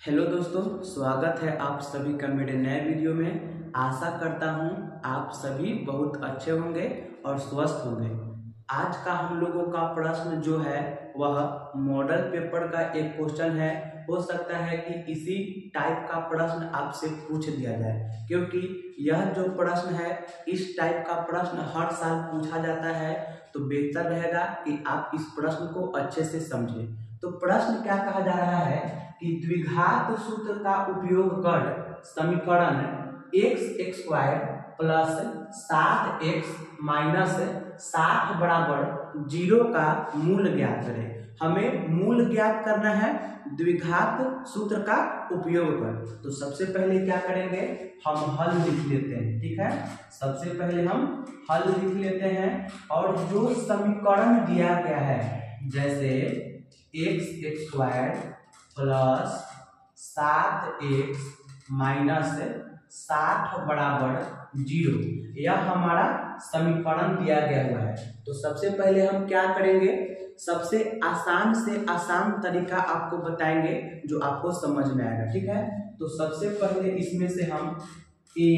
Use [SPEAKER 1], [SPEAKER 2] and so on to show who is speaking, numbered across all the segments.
[SPEAKER 1] Hello दोस्तों, स्वागत है आप सभी का मेरे नए वीडियो में। आशा करता हूँ आप सभी बहुत अच्छे होंगे और स्वस्थ होंगे। आज का हम लोगों का प्रश्न जो है वह मॉडल पेपर का एक क्वेश्चन है। हो सकता है कि इसी टाइप का प्रश्न आपसे पूछ दिया जाए, क्योंकि यह जो प्रश्न है इस टाइप का प्रश्न हर साल पूछा जाता है। तो बेहतर रहेगा कि आप इस प्रश्न को अच्छे से समझें। तो प्रश्न क्या कहा जा रहा है कि द्विघात सूत्र का उपयोग कर समीकरण x square plus 7x minus 60 बराबर 0 का मूल ज्ञात करें। हमें मूल ज्ञात करना है द्विघात सूत्र का उपयोग कर। तो सबसे पहले क्या करेंगे, हम हल लिख लेते हैं। ठीक है, सबसे पहले हम हल लिख लेते हैं और जो समीकरण दिया गया है, जैसे x square plus 7x minus 60 बराबर 0, यह हमारा समीकरण दिया गया हुआ है। तो सबसे पहले हम क्या करेंगे, सबसे आसान से आसान तरीका आपको बताएंगे जो आपको समझ में आएगा। ठीक है, तो सबसे पहले इसमें से हम a,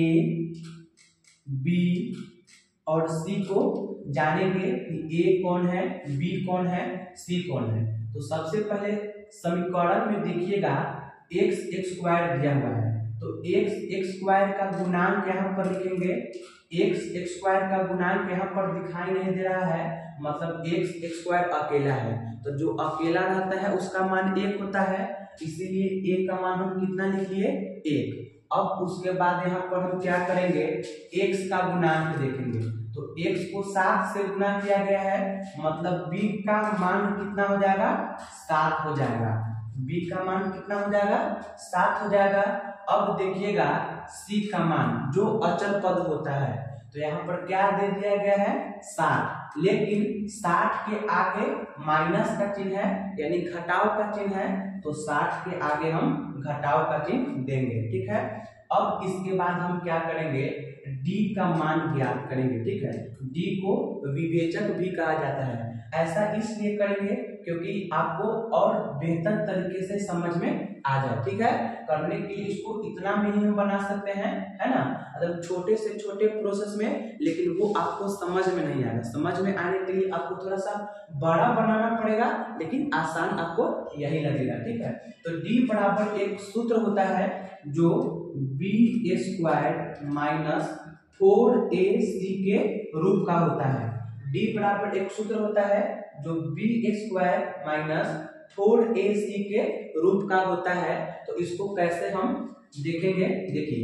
[SPEAKER 1] b और c को जानेंगे कि a कौन है, b कौन है, c कौन है। तो सबसे पहले समीकरण में देखिएगा x स्क्वायर दिया हुआ है, तो x स्क्वायर का गुणांक यहाँ पर लिखेंगे। x स्क्वायर का गुणांक यहाँ पर दिखाई नहीं दे रहा है, मतलब x स्क्वायर अकेला है। तो जो अकेला रहता है उसका मान 1 होता है, इसीलिए a का मान हम कितना लिख लिए, 1। अब उसके बाद यहाँ पर हम क्या करेंगे, x का गुणांक देखेंगे। तो x को 7 से गुना किया गया है, मतलब b का मान कितना हो जाएगा, 7 हो जाएगा। b का मान कितना हो जाएगा, 7 हो जाएगा। अब देखिएगा c का मान जो अचर पद होता है, तो यहाँ पर क्या दे दिया गया है, 60, लेकिन 60 के आगे माइनस का चिन्ह है, यानी घटाव का चिन्ह है। तो 60 के आगे हम घटाव का चिन्ह देंगे। ठीक है, अब इसके बाद हम क्या करेंगे, d का मान ज्ञात करेंगे। ठीक है, d को विवेचक भी कहा जाता है। ऐसा इसलिए करेंगे क्योंकि आपको और बेहतर तरीके से समझ में आ जाए। ठीक है, करने के लिए इसको इतना में ही हम बना सकते हैं, है ना, मतलब छोटे से छोटे प्रोसेस में, लेकिन वो आपको समझ में नहीं आएगा। समझ में आने के लिए आपको थोड़ा सा बड़ा बनाना पड़ेगा, लेकिन आसान आपको यही लगेगा। ठीक है, तो d बराबर एक सूत्र होता है जो b स्क्वायर माइनस 4ac के रूप का होता है। d बराबर एक सूत्र होता है जो b स्क्वायर माइनस 4ac के रूप का होता है। तो इसको कैसे हम देखेंगे, देखिए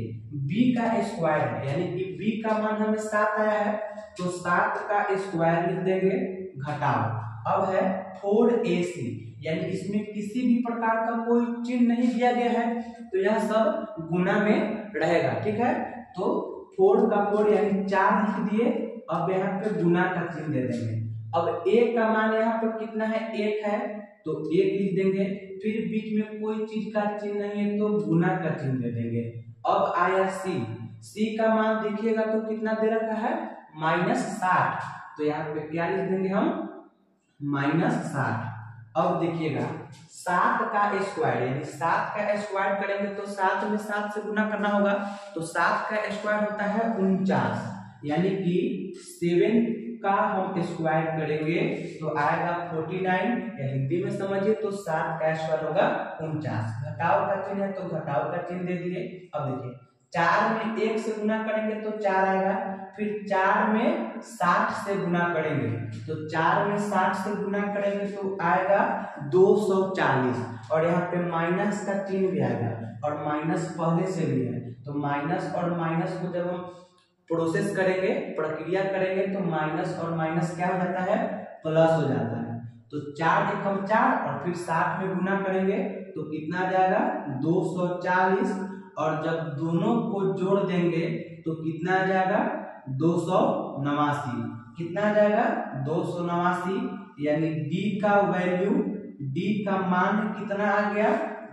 [SPEAKER 1] b का स्क्वायर है, यानी कि b का मान हमें 7 आया है, तो 7 का स्क्वायर लिख देंगे, घटाओ। अब है 4ac, यानी इसमें किसी भी प्रकार का कोई चिन्ह नहीं दिया गया है, तो यह सब गुना में रहेगा। ठीक है, तो 4 का 4 यानी 4 लिख दिए। अब यहाँ पे गुना का चिन्ह दे देंगे। अब a का मान यहाँ पर कितना है, 1 है, तो 1 लिख देंगे। फिर बीच में कोई चीज का चिन्ह नहीं है, तो गुना का चिन्ह दे देंगे। अब आया c का मान देखिएगा तो कितना दे रखा है, -60, तो यहाँ पे क्या लिख देंगे हम, -60। अब देखिएगा 7 का स्क्वायर, यानी 7 का स्क्वायर करेंगे तो 7 में 7 से गुना करना होगा, तो 7 का स्क्वायर होता है 49, यानी कि 7 का हम स्क्वायर करेंगे तो आएगा 49, या हिंदी में समझिए तो 7 का स्क्वायर होगा 49। घटाव का चिन्ह है तो घटाव का चिन्ह दे दिए। अब देखिए 4 में 1 से गुना करेंगे तो 4 आएगा, फिर 4 में 60 से गुना करेंगे, तो 4 में 60 से गुना करेंगे तो आएगा 240, और यहाँ पे माइनस का चिन्ह भी आएगा, और माइनस पहले से भी है। तो माइनस और माइनस को जब हम प्रोसेस करेंगे, प्रक्रिया करेंगे, तो माइनस और माइनस क्या हो जाता है, प्लस हो जाता है। तो 4 एकम 4, और फिर 60 में गुना करेंगे तो कितना आ जाएगा, 240, और जब दोनों को जोड़ देंगे तो कितना आ जाएगा, 289। कितना आ जाएगा, 289, यानी d का वैल्यू, d का मान कितना आ गया,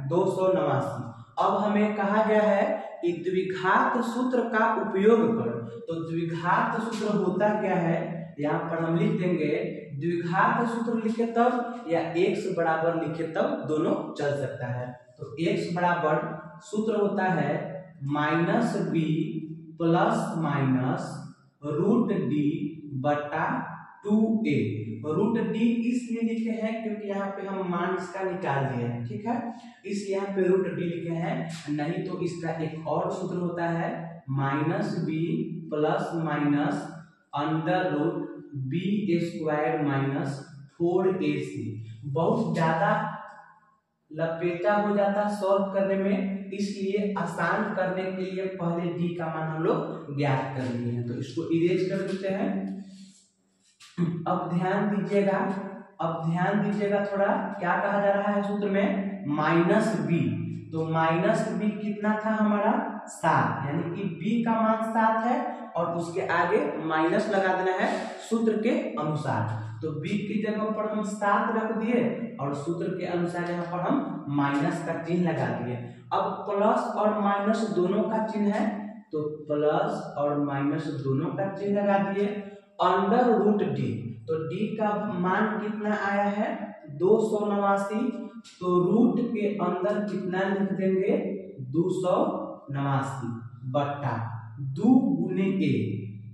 [SPEAKER 1] 289। अब हमें कहा गया है कि द्विघात सूत्र का उपयोग कर। तो द्विघात सूत्र होता क्या है, यहाँ पर हम लिख देंगे, द्विघात सूत्र लिखे तब या x बराबर लिखे तब दोनों चल सकता है। तो x बराबर सूत्र होता है minus B plus minus root D बटा 2a। रूट डी इसलिए लिखे हैं क्योंकि यहाँ पे हम मान इसका निकाल दिए हैं, ठीक है, इसलिए यहाँ पे रूट डी लिखे हैं। नहीं तो इसका एक और सूत्र होता है minus B plus minus under root B square minus 4ac। बहुत ज्यादा लपेटा हो जाता सॉल्व करने में, इसलिए आसान करने के लिए पहले डी का मान हम लोग ज्ञात कर लिए हैं, तो इसको इरेज कर देते हैं। अब ध्यान दीजिएगा थोड़ा, क्या कहा जा रहा है सूत्र में माइनस बी। तो माइनस बी कितना था हमारा 7, यानी कि बी का मान 7 है और उसके आगे माइनस लगा देना है सूत्र के अनुसार। तो b की जगह पर हम 7 रख दिए और सूत्र के अनुसार यहाँ पर हम माइनस का चिन्ह लगा दिए। अब प्लस और माइनस दोनों का चिन्ह है, तो प्लस और माइनस दोनों का चिन्ह लगा दिए। अंडर रूट डी, तो डी का मान कितना आया है 289, तो रूट के अंदर कितना लिख देंगे 289 बट्टा 2 गुने ए।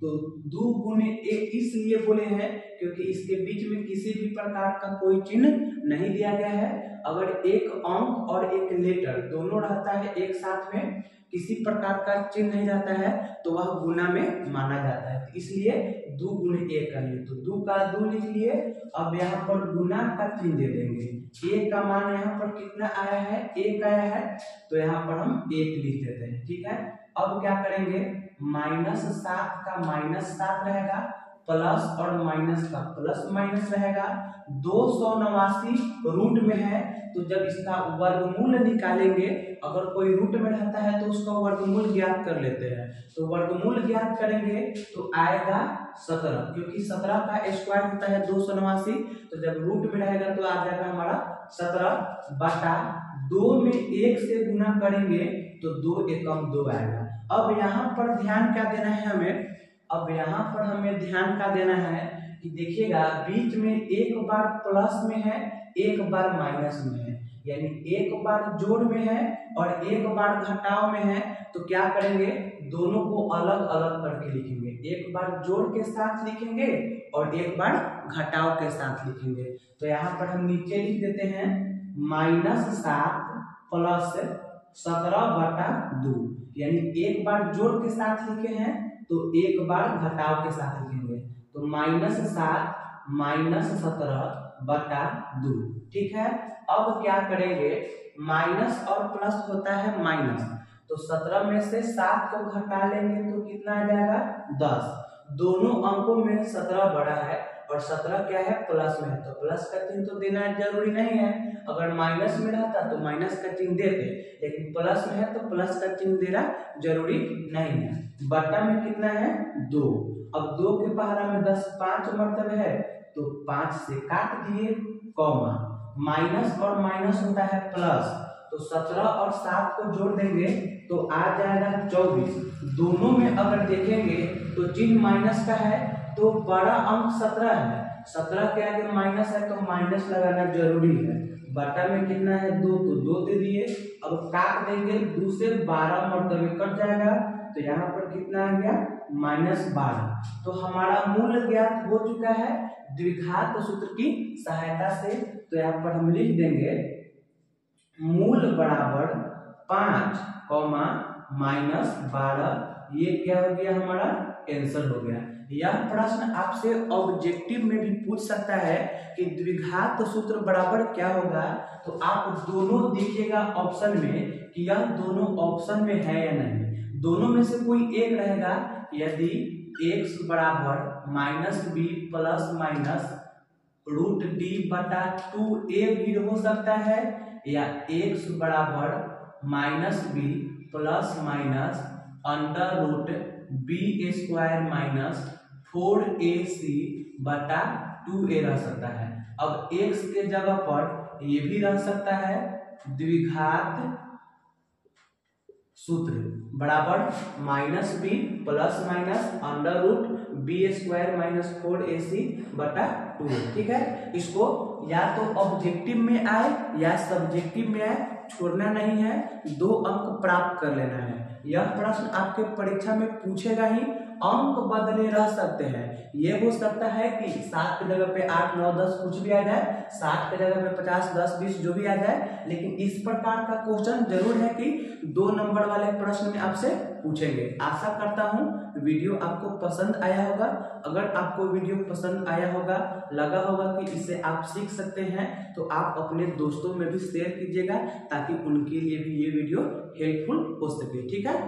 [SPEAKER 1] तो 2 गुने ए इसलिए बोले हैं क्योंकि इसके बीच में किसी भी प्रकार का कोई चिन्ह नहीं दिया गया है। अगर एक अंक और एक लेटर दोनों रहता है एक साथ में, किसी प्रकार का चिन्ह नहीं रहता है, तो वह गुना में माना जाता है, इसलिए 2 गुने ए कर लिए। तो 2 का 2 लिख लिए। अब यहाँ पर गुना का चिन्ह दे देंगे। ए का मान यहाँ पर कितना आया है 1 आया है, तो यहाँ पर हम 1 लिख देते हैं, ठीक है। अब क्या करेंगे -7 का -7 रहेगा, प्लस और माइनस का प्लस माइनस रहेगा। 289 रूट में है, तो जब इसका वर्गमूल निकालेंगे, अगर कोई रूट में रहता है तो उसका वर्गमूल ज्ञात कर लेते हैं। तो वर्गमूल ज्ञात करेंगे तो आएगा 17, क्योंकि 17 का स्क्वायर होता है 289, तो जब रूट में रहेगा तो आ जाएगा हमारा 17 बटा 2 में 1 से गुना करेंगे तो 2 एकम 2 आएगा। अब यहाँ पर ध्यान क्या देना है हमें, अब यहाँ पर हमें ध्यान क्या देना है कि देखिएगा बीच में एक बार प्लस में है, एक बार माइनस में है, यानी एक बार जोड़ में है और एक बार घटाव में है। तो क्या करेंगे दोनों को अलग अलग करके लिखेंगे, एक बार जोड़ के साथ लिखेंगे और एक बार घटाव के साथ लिखेंगे। तो यहाँ पर हम नीचे लिख देते हैं -7 प्लस 17 बटा 2, यानी एक बार जोड़ के साथ लिखे हैं तो एक बार घटाव के साथ लिखेंगे। तो -7 -17 बटा 2, ठीक है। अब क्या करेंगे माइनस और प्लस होता है माइनस, तो 17 में से 7 को घटा लेंगे तो कितना आ जाएगा 10। दोनों अंकों में 17 बड़ा है और 17 क्या है प्लस में है, तो प्लस का चिन्ह तो देना जरूरी नहीं है। अगर माइनस में रहता तो माइनस का चिन्ह देते, लेकिन प्लस में है तो प्लस का चिन्ह देना जरूरी नहीं है। बटा में कितना है 2। अब 2 के पहाड़ा में 10 5 मरतबे है, तो 5 से काट दिए, कॉमा माइनस और माइनस होता है प्लस, तो 17 और 7 को जोड़ देंगे तो आ जाएगा 24। दोनों में अगर देखेंगे तो चिन्ह माइनस का है, तो बड़ा अंक 17 है, 17 के आगे माइनस है तो माइनस लगाना जरूरी है। बटा में कितना है 2, तो 2 दे दिए। अब काट देंगे, 2 से 12 मरतबे कट जाएगा, तो यहाँ पर कितना आ गया -12। तो हमारा मूल ज्ञात हो चुका है द्विघात सूत्र की सहायता से। तो यहाँ पर हम लिख देंगे मूल बराबर 5, -12। ये क्या हो गया हमारा आंसर हो गया। यह प्रश्न आपसे ऑब्जेक्टिव में भी पूछ सकता है कि द्विघात सूत्र बराबर क्या होगा, तो आप दोनों देखिएगा ऑप्शन में कि यह दोनों ऑप्शन में है या नहीं। दोनों में से कोई एक रहेगा। यदि x बराबर -b plus minus root D बटा 2a भी हो सकता है, या x बराबर -b plus minus under root B square minus 4ac बटा 2a रह सकता है। अब x के जगह पर ये भी रह सकता है द्विघात सूत्र बराबर -b plus minus under root B square minus 4ac बटा 2a। ठीक है, इसको या तो ऑब्जेक्टिव में आए या सब्जेक्टिव में आए, छोड़ना नहीं है, 2 अंक प्राप्त कर लेना है। यह प्रश्न आपके परीक्षा में पूछेगा ही, अंक बदले रह सकते हैं। ये हो सकता है कि 7 की जगह पे 8 9 10 कुछ भी आ जाए, 60 की जगह पे 50 10 20 जो भी आ जाए, लेकिन इस प्रकार का क्वेश्चन जरूर है कि 2 नंबर वाले प्रश्न में आपसे पूछेंगे। आशा करता हूँ वीडियो आपको पसंद आया होगा। अगर आपको वीडियो पसंद आया होगा, लगा होगा कि इससे आप सीख सकते हैं, तो आप अपने दोस्तों में भी शेयर कीजिएगा ताकि उनके लिए भी ये वीडियो हेल्पफुल हो सके। ठीक है।